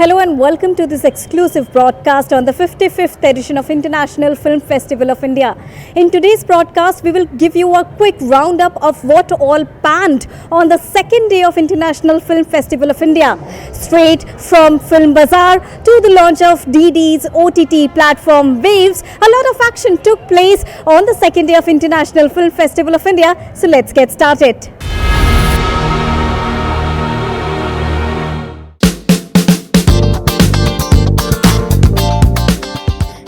Hello and welcome to this exclusive broadcast on the 55th edition of International Film Festival of India. In today's broadcast, we will give you a quick roundup of what all panned on the second day of International Film Festival of India. Straight from Film Bazaar to the launch of DD's OTT platform Waves, a lot of action took place on the second day of International Film Festival of India. So let's get started.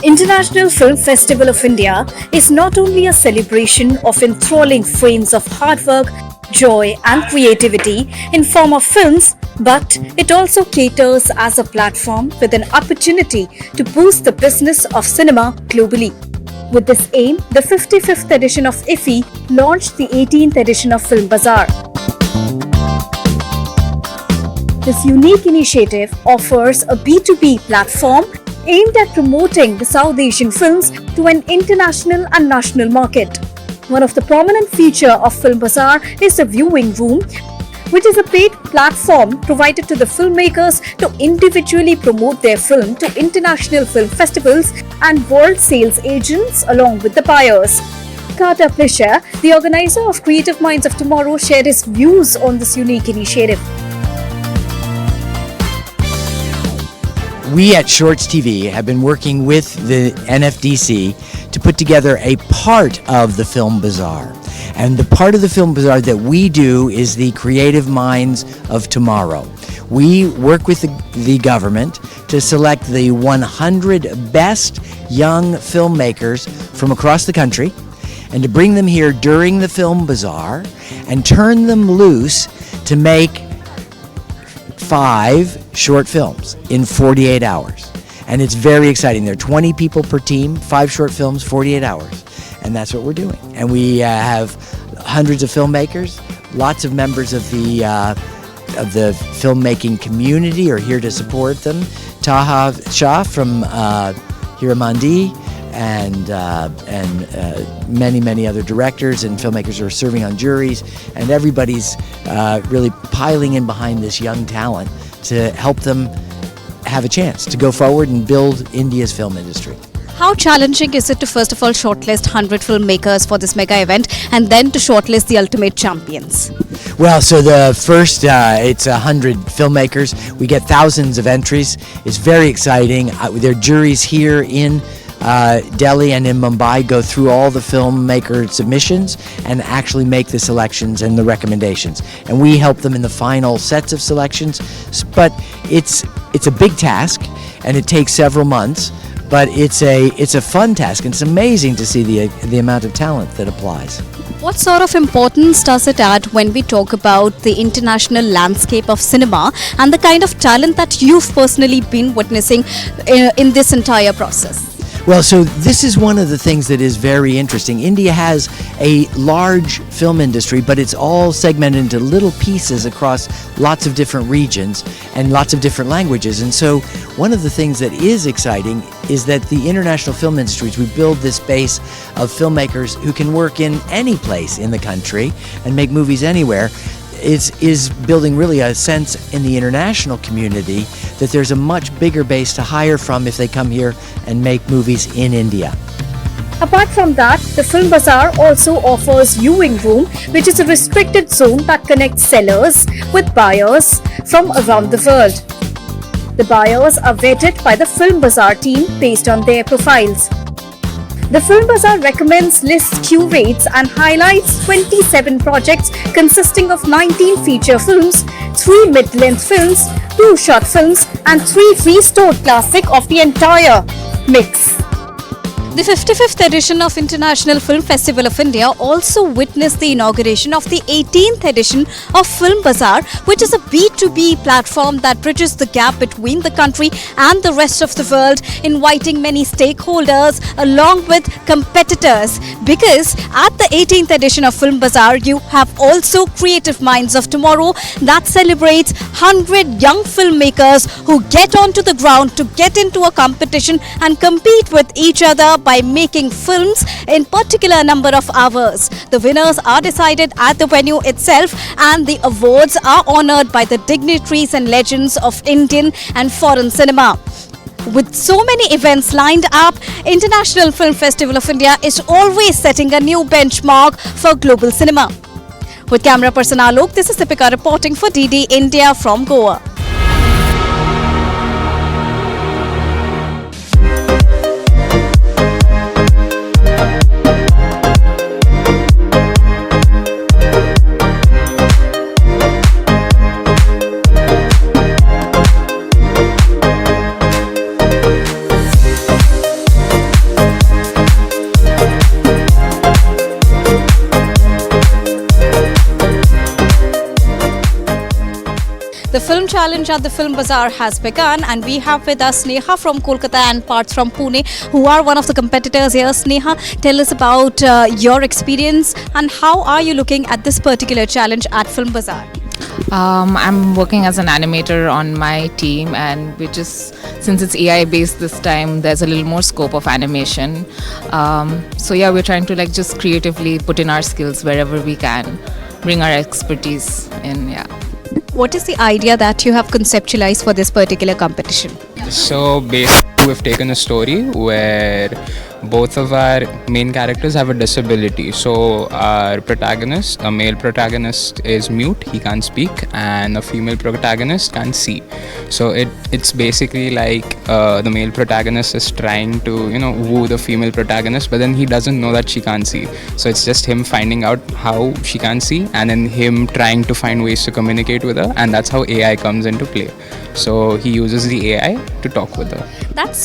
International Film Festival of India is not only a celebration of enthralling frames of hard work, joy and creativity in form of films, but it also caters as a platform with an opportunity to boost the business of cinema globally. With this aim, the 55th edition of IFFI launched the 18th edition of Film Bazaar. This unique initiative offers a B2B platform aimed at promoting the South Asian films to an international and national market. One of the prominent features of Film Bazaar is the viewing room, which is a paid platform provided to the filmmakers to individually promote their film to international film festivals and world sales agents along with the buyers. Carter Plisher, the organizer of Creative Minds of Tomorrow, shared his views on this unique initiative. We at Shorts TV have been working with the NFDC to put together a part of the Film Bazaar. And the part of the Film Bazaar that we do is the Creative Minds of Tomorrow. We work with the government to select the 100 best young filmmakers from across the country and to bring them here during the Film Bazaar and turn them loose to make 5 short films in 48 hours. And it's very exciting. There are 20 people per team, 5 short films, 48 hours. And that's what we're doing. And we have hundreds of filmmakers, lots of members of the filmmaking community are here to support them. Taha Shah from Hiramandi and many other directors and filmmakers are serving on juries, and everybody's really piling in behind this young talent to help them have a chance to go forward and build India's film industry. How challenging is it to first of all shortlist 100 filmmakers for this mega event and then to shortlist the ultimate champions? Well, so the first, it's 100 filmmakers. We get thousands of entries. It's very exciting. There are juries here in Delhi and in Mumbai go through all the filmmaker submissions and actually make the selections and the recommendations. And we help them in the final sets of selections. But it's a big task and it takes several months. But it's a fun task, and it's amazing to see the amount of talent that applies. What sort of importance does it add when we talk about the international landscape of cinema and the kind of talent that you've personally been witnessing in this entire process? Well, so this is one of the things that is very interesting. India has a large film industry, but it's all segmented into little pieces across lots of different regions and lots of different languages. And so one of the things that is exciting is that the international film industries, we build this base of filmmakers who can work in any place in the country and make movies anywhere. Is building really a sense in the international community that there's a much bigger base to hire from if they come here and make movies in India. Apart from that, the Film Bazaar also offers viewing room, which is a restricted zone that connects sellers with buyers from around the world. The buyers are vetted by the Film Bazaar team based on their profiles. The Film Bazaar recommends, lists, curates and highlights 27 projects consisting of 19 feature films, 3 mid-length films, 2 short films and 3 restored classics of the entire mix. The 55th edition of International Film Festival of India also witnessed the inauguration of the 18th edition of Film Bazaar, which is a B2B platform that bridges the gap between the country and the rest of the world, inviting many stakeholders along with competitors. Because at the 18th edition of Film Bazaar, you have also Creative Minds of Tomorrow that celebrates 100 young filmmakers who get onto the ground to get into a competition and compete with each other by making films in particular number of hours. The winners are decided at the venue itself, and the awards are honored by the dignitaries and legends of Indian and foreign cinema. With so many events lined up, International Film Festival of India is always setting a new benchmark for global cinema. With camera person Alok, this is Deepika reporting for DD India from Goa. The film challenge at the Film Bazaar has begun, and we have with us Sneha from Kolkata and parts from Pune, who are one of the competitors here. Sneha, tell us about your experience and how are you looking at this particular challenge at Film Bazaar? I'm working as an animator on my team, and since it's AI based this time, there's a little more scope of animation. So yeah, we're trying to just creatively put in our skills wherever we can, bring our expertise in. Yeah. What is the idea that you have conceptualized for this particular competition? So basically we've taken a story where both of our main characters have a disability. So our protagonist, a male protagonist, is mute, he can't speak, and a female protagonist can see. So it's basically like the male protagonist is trying to woo the female protagonist, but then he doesn't know that she can't see. So it's just him finding out how she can see, and then him trying to find ways to communicate with her, and that's how AI comes into play. So he uses the AI to talk with her. That's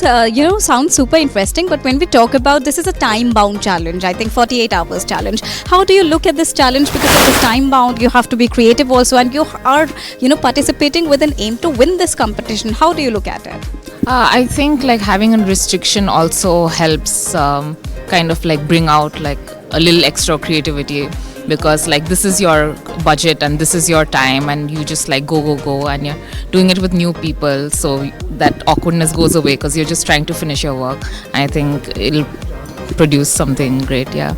sounds super interesting, but when we talk about this is a time bound challenge, I think 48 hours challenge. How do you look at this challenge? Because it is time bound, you have to be creative also, and you are participating with an aim to win this competition. How do you look at it? I think having a restriction also helps bring out a little extra creativity, because this is your budget and this is your time, and you just go, and you're doing it with new people, so that awkwardness goes away because you're just trying to finish your work. I think it'll produce something great. Yeah.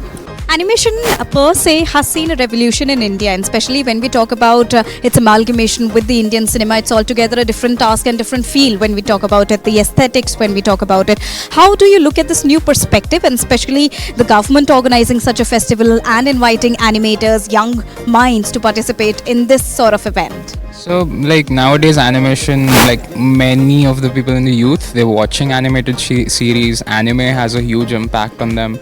Animation per se has seen a revolution in India, and especially when we talk about its amalgamation with the Indian cinema, it's altogether a different task and different feel when we talk about it, the aesthetics when we talk about it. How do you look at this new perspective, and especially the government organizing such a festival and inviting animators, young minds to participate in this sort of event? So nowadays animation, many of the people in the youth, they're watching animated series. Anime has a huge impact on them,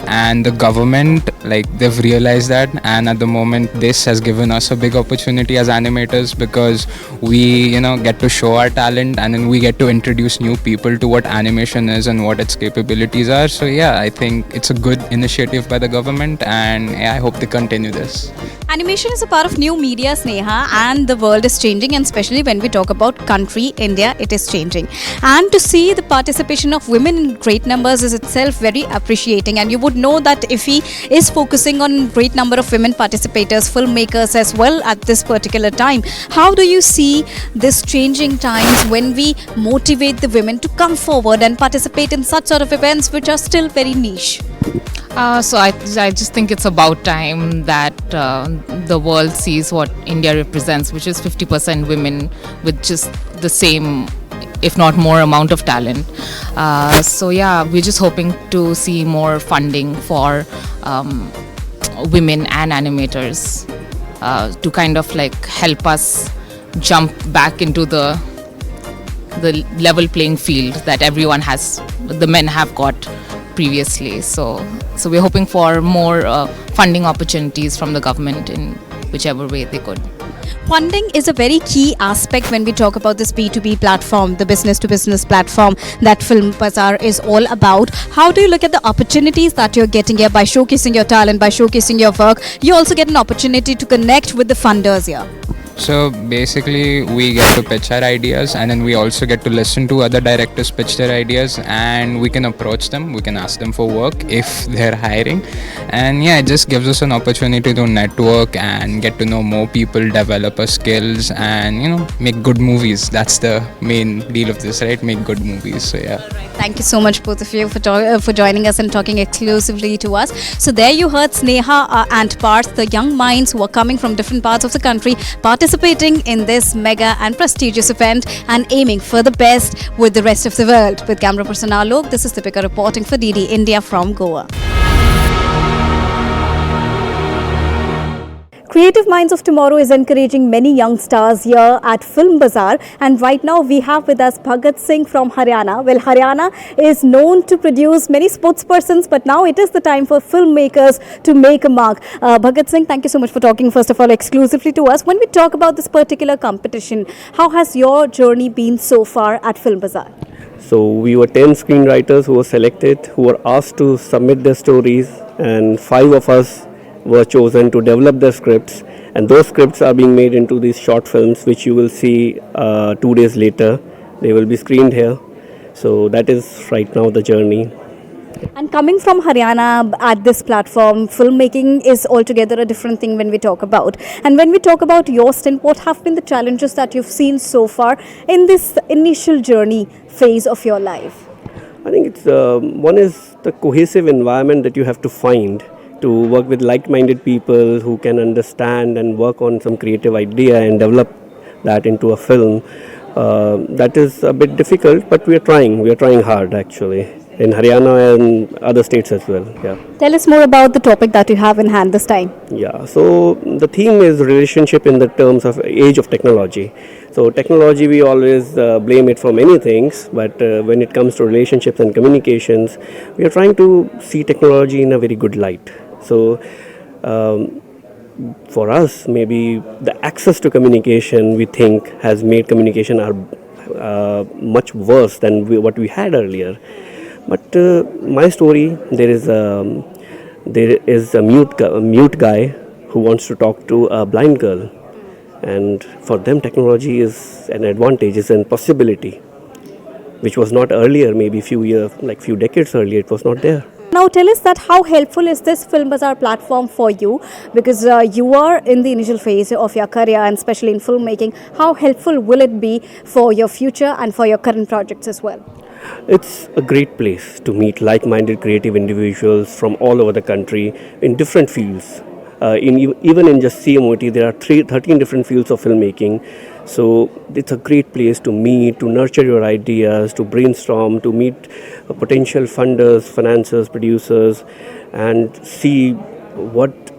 and the government, they've realized that, and at the moment this has given us a big opportunity as animators, because we get to show our talent, and then we get to introduce new people to what animation is and what its capabilities are. So yeah, I think it's a good initiative by the government, and I hope they continue this. Animation is a part of new media, Sneha, and the world is changing, and especially when we talk about country, India, it is changing. And to see the participation of women in great numbers is itself very appreciating, and you would know that IFFI is focusing on great number of women participators, filmmakers as well at this particular time. How do you see this changing times when we motivate the women to come forward and participate in such sort of events which are still very niche? So I just think it's about time that the world sees what India represents, which is 50% women with just the same, if not more, amount of talent. So yeah, we're just hoping to see more funding for women and animators to help us jump back into the level playing field that everyone has, the men have got previously. So we're hoping for more funding opportunities from the government in whichever way they could. Funding is a very key aspect when we talk about this B2B platform, the business to business platform that Film Bazaar is all about. How do you look at the opportunities that you're getting here by showcasing your talent, by showcasing your work? You also get an opportunity to connect with the funders here. So basically, we get to pitch our ideas, and then we also get to listen to other directors pitch their ideas, and we can approach them. We can ask them for work if they're hiring, and yeah, it just gives us an opportunity to network and get to know more people, develop our skills, and make good movies. That's the main deal of this, right? Make good movies. So yeah. Thank you so much, both of you, for joining us and talking exclusively to us. So there you heard Sneha and Parth, the young minds who are coming from different parts of the country, participating in this mega and prestigious event and aiming for the best with the rest of the world. With camera person Alok, this is Deepika reporting for DD India from Goa. Creative Minds of Tomorrow is encouraging many young stars here at Film Bazaar, and right now we have with us Bhagat Singh from Haryana. Well, Haryana is known to produce many sportspersons, but now it is the time for filmmakers to make a mark. Bhagat Singh, thank you so much for talking first of all exclusively to us. When we talk about this particular competition, how has your journey been so far at Film Bazaar? So we were 10 screenwriters who were selected, who were asked to submit their stories, and 5 of us were chosen to develop the scripts, and those scripts are being made into these short films which you will see 2 days later. They will be screened here. So that is right now the journey. And coming from Haryana at this platform, filmmaking is altogether a different thing when we talk about. And when we talk about your stint, what have been the challenges that you've seen so far in this initial journey phase of your life? I think it's one is the cohesive environment that you have to find to work with like-minded people who can understand and work on some creative idea and develop that into a film. That is a bit difficult, but we are trying hard actually in Haryana and other states as well. Yeah. Tell us more about the topic that you have in hand this time. Yeah, so the theme is relationship in the terms of age of technology. So technology, we always blame it for many things, but when it comes to relationships and communications, we are trying to see technology in a very good light. So for us, maybe the access to communication, we think, has made communication much worse than what we had earlier. But my story, there is a mute guy who wants to talk to a blind girl, and for them technology is an advantage, is a possibility, which was not earlier. Maybe few decades earlier, it was not there. Now tell us that how helpful is this Film Bazaar platform for you, because you are in the initial phase of your career and especially in filmmaking. How helpful will it be for your future and for your current projects as well? It's a great place to meet like-minded creative individuals from all over the country in different fields. Even in just CMOT, there are 13 different fields of filmmaking. So it's a great place to meet, to nurture your ideas, to brainstorm, to meet potential funders, financiers, producers, and see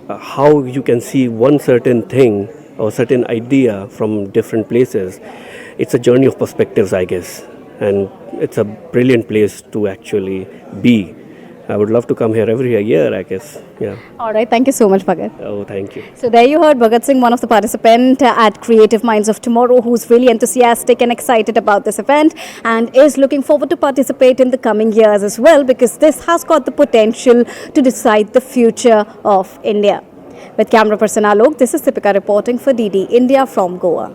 how you can see one certain thing or certain idea from different places. It's a journey of perspectives, I guess, and it's a brilliant place to actually be. I would love to come here every year, I guess. Yeah. All right. Thank you so much, Bhagat. Oh, thank you. So there you heard Bhagat Singh, one of the participants at Creative Minds of Tomorrow, who's really enthusiastic and excited about this event and is looking forward to participate in the coming years as well, because this has got the potential to decide the future of India. With camera person Alok, this is Deepika reporting for DD India from Goa.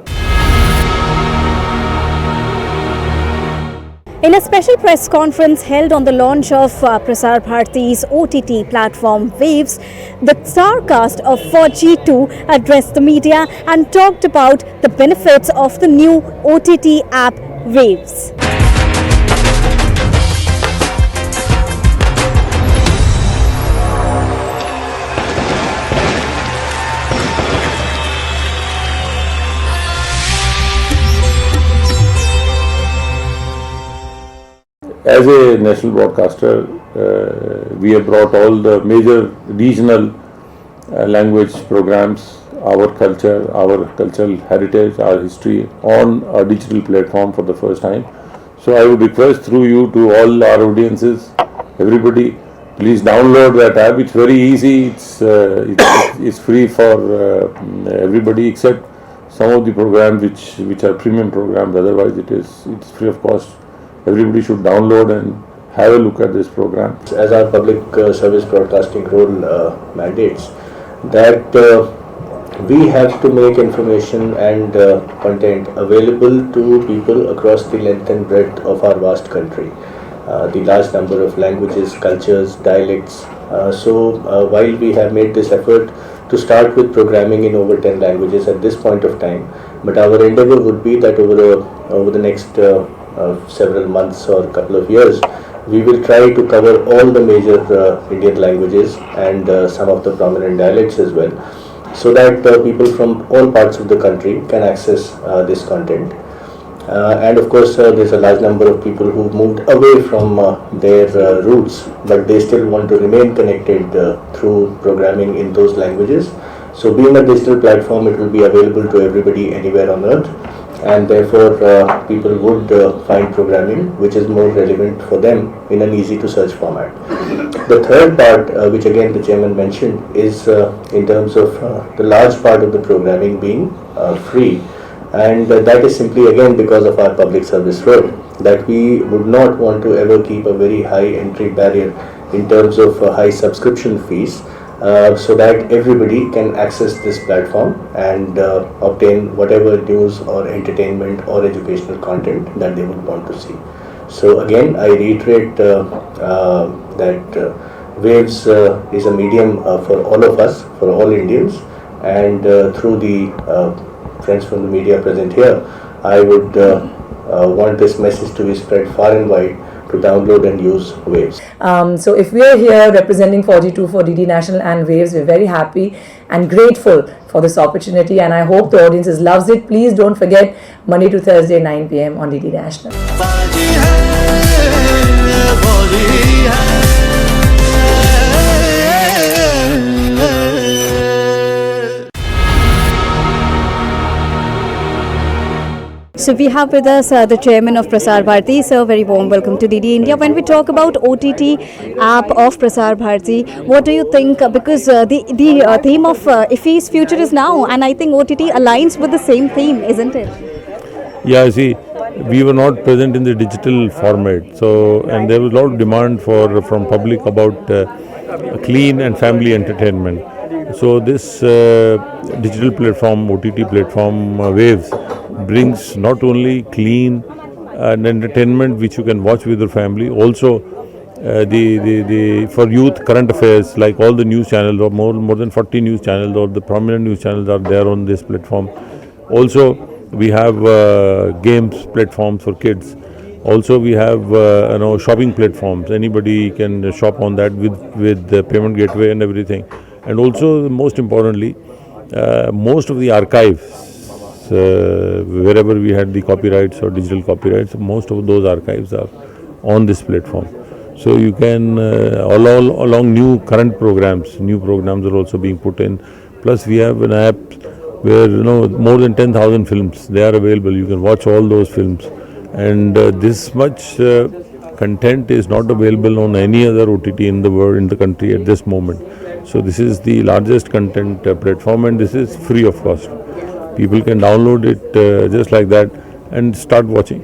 In a special press conference held on the launch of Prasar Bharati's OTT platform Waves, the Starcast of 4G2 addressed the media and talked about the benefits of the new OTT app Waves. As a national broadcaster, we have brought all the major regional language programs, our culture, our cultural heritage, our history on a digital platform for the first time. So I would request through you to all our audiences, everybody, please download that app. It's very easy. It's free for everybody except some of the programs which are premium programs. Otherwise, it's free of cost. Everybody should download and have a look at this program. As our public service broadcasting role mandates, that we have to make information and content available to people across the length and breadth of our vast country. The large number of languages, cultures, dialects. While we have made this effort to start with programming in over 10 languages at this point of time, but our endeavor would be that over the next several months or couple of years, we will try to cover all the major Indian languages and some of the prominent dialects as well, so that people from all parts of the country can access this content. And of course, there's a large number of people who moved away from their roots, but they still want to remain connected through programming in those languages. So being a digital platform, it will be available to everybody anywhere on earth, and therefore people would find programming which is more relevant for them in an easy to search format. The third part, which again the chairman mentioned, is in terms of the large part of the programming being free. And that is simply again because of our public service role, that we would not want to ever keep a very high entry barrier in terms of high subscription fees, so that everybody can access this platform and obtain whatever news or entertainment or educational content that they would want to see. So again, I reiterate that Waves is a medium for all of us, for all Indians, and through the friends from the media present here, I would want this message to be spread far and wide to download and use Waves. So if we are here representing 4G2 for DD National and Waves, we're very happy and grateful for this opportunity, and I hope the audience loves it. Please don't forget, Monday to Thursday 9 p.m. on DD National. So we have with us the chairman of Prasar Bharati. So very warm welcome to DD India. When we talk about OTT app of Prasar Bharati, what do you think? Because the theme of IFFI's future is now, and I think OTT aligns with the same theme, isn't it? Yeah, see, we were not present in the digital format, so and there was a lot of demand from public about clean and family entertainment. So this digital platform, OTT platform, Waves, brings not only clean and entertainment which you can watch with your family, also the for youth current affairs, like all the news channels, or more than 40 news channels, or the prominent news channels are there on this platform. Also we have games platforms for kids. Also we have shopping platforms. Anybody can shop on that with the payment gateway and everything. And also, most importantly, most of the archives, wherever we had the copyrights or digital copyrights, most of those archives are on this platform. So you can, along new current programs, new programs are also being put in. Plus we have an app where more than 10,000 films, they are available. You can watch all those films. And this much content is not available on any other OTT in the world, in the country at this moment. So this is the largest content platform, and this is free of cost. People can download it just like that and start watching.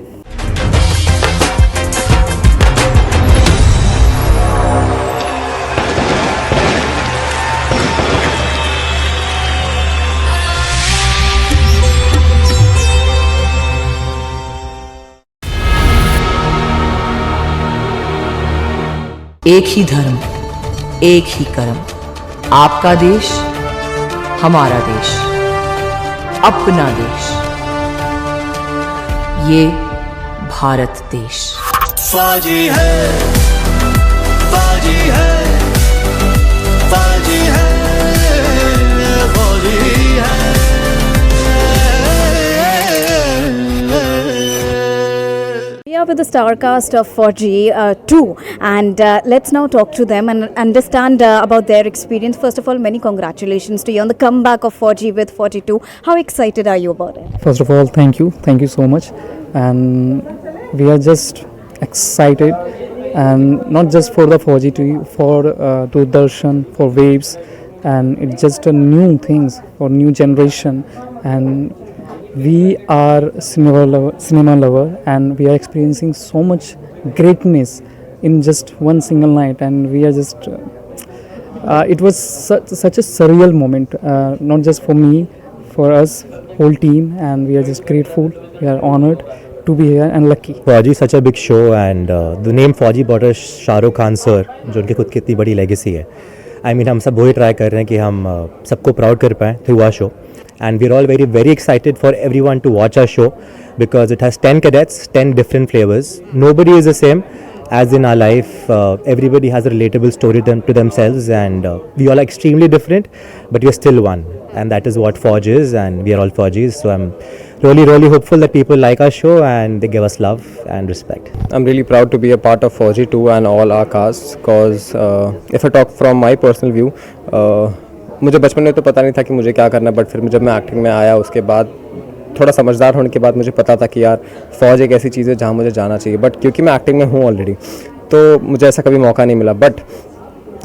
एक ही धर्म, एक ही कर्म, आपका देश, हमारा देश, अपना देश, ये भारत देश। फौजी है, फौजी है, फौजी है, फौजी है। We are with the Starcast of 4G2, and let's now talk to them and understand about their experience. First of all, many congratulations to you on the comeback of 4G with 4G2. How excited are you about it? First of all, thank you so much, and we are just excited, and not just for the 4G2, for Doordarshan, for Waves, and it's just a new things for new generation, and we are cinema lover, and we are experiencing so much greatness in just one single night, and we are just It was such a surreal moment, not just for me, for us, whole team, and we are just grateful. We are honored to be here and lucky. Fauji is such a big show, and the name Fauji brought us Shah Rukh Khan sir, जो उनकी खुद की इतनी बड़ी legacy है. I mean, हम सब वही try कर रहे हैं कि हम सबको proud कर पाएं through our show, and we're all very very excited for everyone to watch our show because it has 10 cadets, 10 different flavors. Nobody is the same. As in our life, everybody has a relatable story to themselves, and we all are extremely different, but we're still one, and that is what Forge is, and we are all Forgies. So I'm really hopeful that people like our show and they give us love and respect. I'm really proud to be a part of Forgy 2 and all our casts, because if I talk from my personal view, मुझे बचपन में तो पता नहीं था कि मुझे क्या करना, बट फिर जब मैं एक्टिंग में आया उसके बाद थोड़ा समझदार होने के बाद मुझे पता था कि यार फ़ौज एक ऐसी चीज़ है जहाँ मुझे जाना चाहिए, बट क्योंकि मैं एक्टिंग में हूँ ऑलरेडी तो मुझे ऐसा कभी मौका नहीं मिला. बट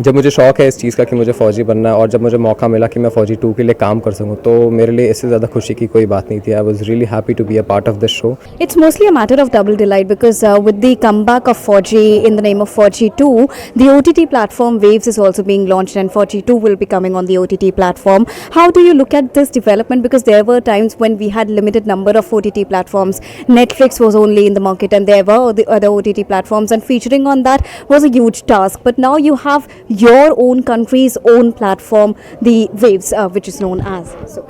जब मुझे शौक़ है इस चीज़ का कि मुझे फ़ौजी बनना है और जब मुझे मौका मिला कि मैं फ़ौजी 2 के लिए काम कर सकूँ तो मेरे लिए इससे ज़्यादा खुशी की कोई बात नहीं थी. I was really happy to be a part of this show. It's mostly a matter of double delight because with the comeback of 4G in the name of 4G 2, the OTT platform Waves is also being launched and 4G 2 will be coming on the OTT platform. How do you look at this development? Because there were times when we had limited number of OTT platforms. Netflix was only in the market and there were the other OTT platforms, and featuring on that was a huge task. But now you have your own country's own platform, the Waves, which is known as. So,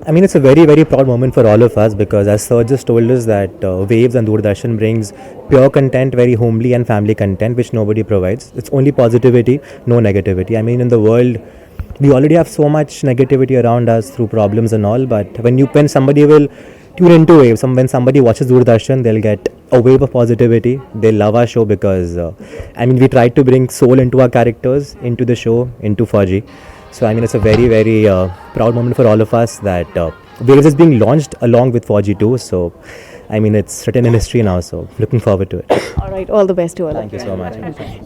I mean, it's a very very proud moment for all of us because as Sir just told us that Waves and Doordarshan brings pure content, very homely and family content which nobody provides. It's only positivity, no negativity. I mean, in the world we already have so much negativity around us through problems and all, but when somebody will tune into Waves, when somebody watches Doordarshan, they'll get a wave of positivity. They love our show because I mean, we tried to bring soul into our characters, into the show, into Fauji. So I mean, it's a very very proud moment for all of us that Waves is being launched along with Fauji 2. So I mean, it's written in history now, so looking forward to it. all right, all the best to all. Thank you so much.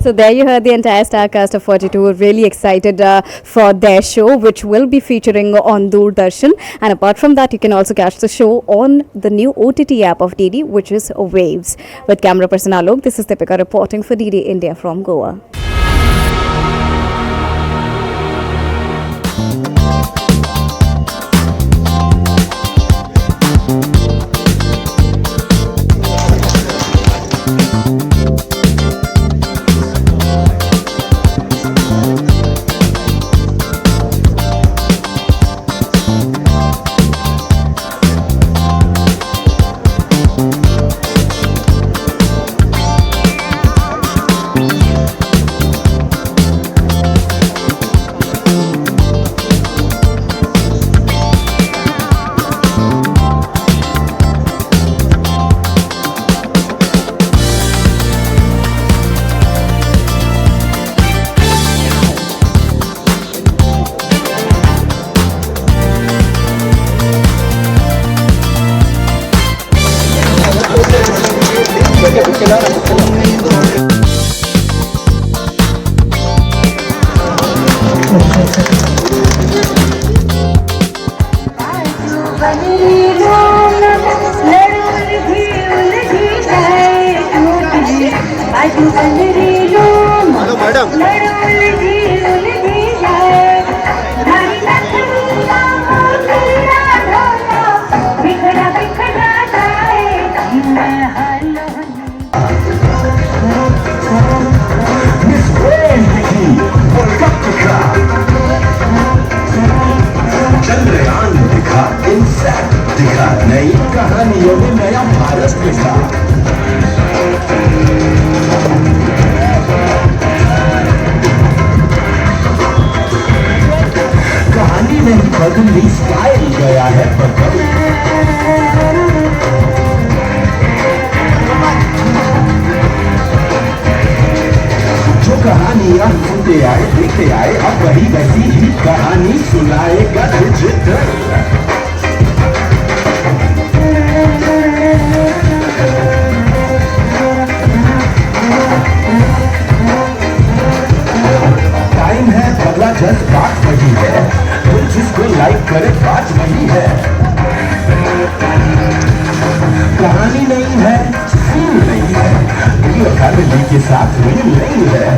So there you heard the entire Starcast of 42. We're really excited for their show, which will be featuring on Doordarshan. And apart from that, you can also catch the show on the new OTT app of DD, which is Waves. With camera person Alok, this is Deepika reporting for DD India from Goa. नई कहानियों में नया भारत लिखा। कहानी नहीं बदली, style गया है बदल। जो कहानियां सुनते आए देखते आए, अब वही वैसी ही कहानी सुनाएगा डिजिटल। टाइम है बदला, जस्ट बात वही है, दिल जिसको लाइक करे बात वही है। कहानी नहीं है, सीन नहीं है, फैमिली के साथ रील नहीं है।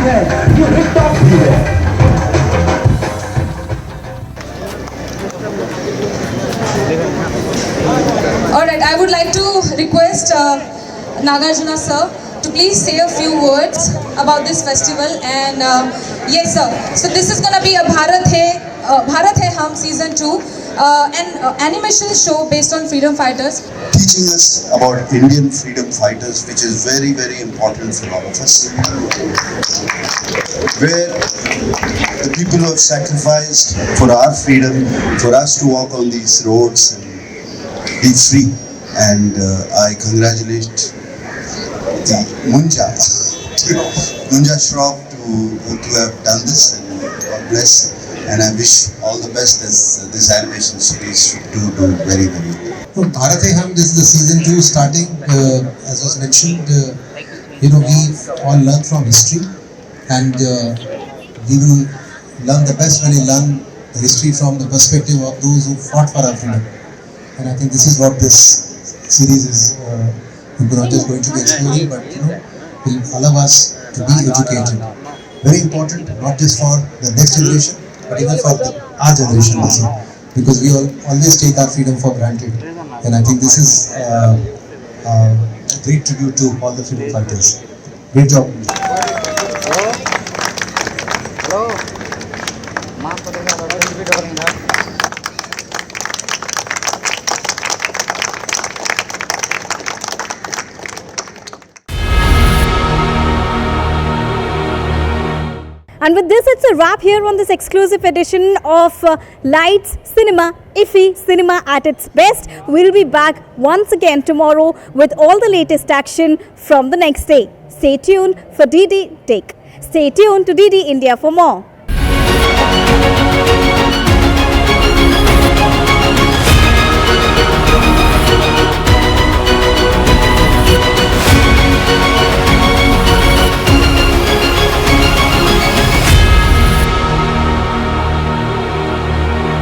है, ये रिप टॉप भी है। Alright, I would like to request Nagarjuna sir to please say a few words about this festival. And yes sir, so this is gonna be a Bharat Hai Hum Season 2, an animation show based on freedom fighters. Teaching us about Indian freedom fighters, which is very, very important for all of us. Where the people who have sacrificed for our freedom, for us to walk on these roads and be free. And I congratulate the Munja Shroff to have done this, and God bless. And I wish all the best as this animation series should do very, very well. So Bharat Hai Hum, this is the season 2 starting. As was mentioned, we all learn from history, and we will learn the best when we learn the history from the perspective of those who fought for our freedom. And I think this is what this series is not just going to be exploring, but will allow us to be educated. Very important, not just for the next generation, but even for our generation also, because we always take our freedom for granted. And I think this is a great tribute to all the freedom fighters. Great job. And with this, it's a wrap here on this exclusive edition of Lights Cinema, IFFI Cinema at its best. We'll be back once again tomorrow with all the latest action from the next day. Stay tuned for DD Take. Stay tuned to DD India for more.